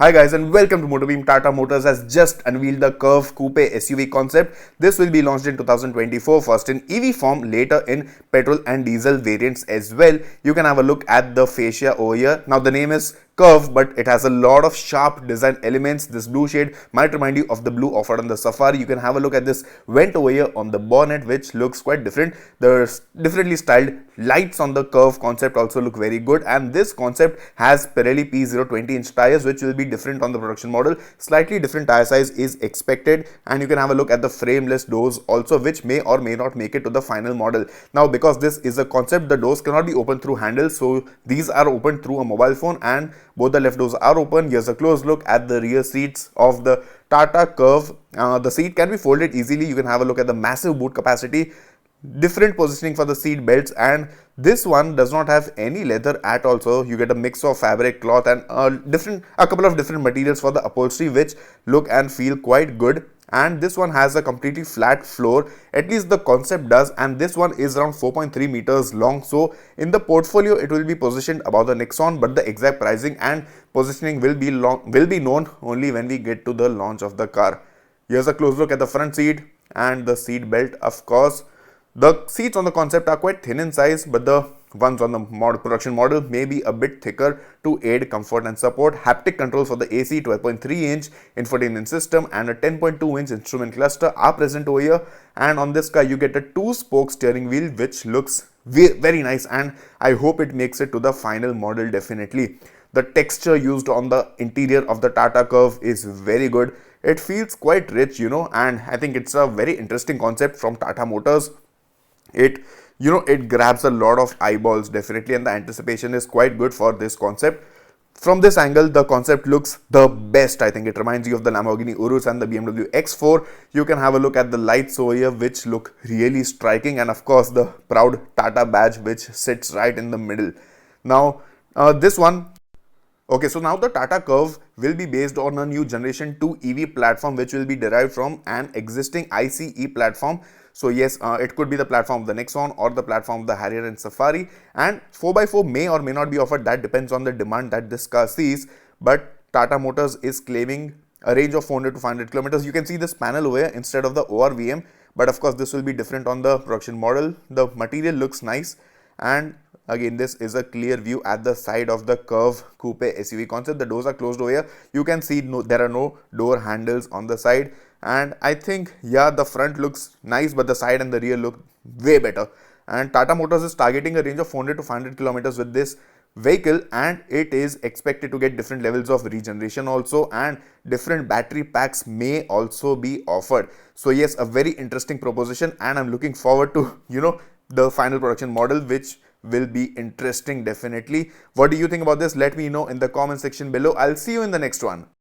Hi guys and welcome to MotorBeam. Tata Motors has just unveiled the Curvv Coupe SUV concept. This will be launched in 2024, first in EV form, later in petrol and diesel variants as well. You can have a look at the fascia over here. Now the name is Curvv, but it has a lot of sharp design elements. This blue shade might remind you of the blue offered on the Safari. You can have a look at this vent over here on the bonnet, which looks quite different. The differently styled lights on the Curvv concept also look very good, and this concept has Pirelli P020 inch tires, which will be different on the production model. Slightly different tire size is expected, and you can have a look at the frameless doors also, which may or may not make it to the final model. Now, because this is a concept, the doors cannot be opened through handles, so these are opened through a mobile phone, and both the left doors are open. Here's a close look at the rear seats of the Tata Curvv. The seat can be folded easily. You can have a look at the massive boot capacity, different positioning for the seat belts, and this one does not have any leather at all, so you get a mix of fabric, cloth, and a couple of different materials for the upholstery, which look and feel quite good. And this one has a completely flat floor, at least the concept does, and this one is around 4.3 meters long. So in the portfolio it will be positioned above the Nexon, but the exact pricing and positioning will be known only when we get to the launch of the car. Here's a close look at the front seat and the seat belt. Of course, the seats on the concept are quite thin in size, but the ones on the production model may be a bit thicker to aid comfort and support. Haptic controls for the AC, 12.3 inch infotainment system, and a 10.2 inch instrument cluster are present over here. And on this car, you get a 2-spoke steering wheel, which looks very nice, and I hope it makes it to the final model definitely. The texture used on the interior of the Tata Curvv is very good. It feels quite rich, and I think it's a very interesting concept from Tata Motors. It grabs a lot of eyeballs definitely, and the anticipation is quite good for this concept. From this angle, the concept looks the best. I think it reminds you of the Lamborghini Urus and the BMW X4. You can have a look at the lights over here, which look really striking, and of course the proud Tata badge, which sits right in the middle. Now this one Okay, so now the Tata Curvv will be based on a new generation 2 EV platform, which will be derived from an existing ICE platform. So yes, it could be the platform of the Nexon or the platform of the Harrier and Safari, and 4x4 may or may not be offered. That depends on the demand that this car sees, but Tata Motors is claiming a range of 400 to 500 kilometers. You can see this panel over here instead of the ORVM, but of course this will be different on the production model. The material looks nice, and again, this is a clear view at the side of the Curvv Coupe SUV concept. The doors are closed over here. You can see there are no door handles on the side. And I think, yeah, the front looks nice, but the side and the rear look way better. And Tata Motors is targeting a range of 400 to 500 kilometers with this vehicle, and it is expected to get different levels of regeneration also, and different battery packs may also be offered. So yes, a very interesting proposition, and I'm looking forward to, the final production model, which will be interesting definitely. What do you think about this? Let me know in the comment section below. I'll see you in the next one.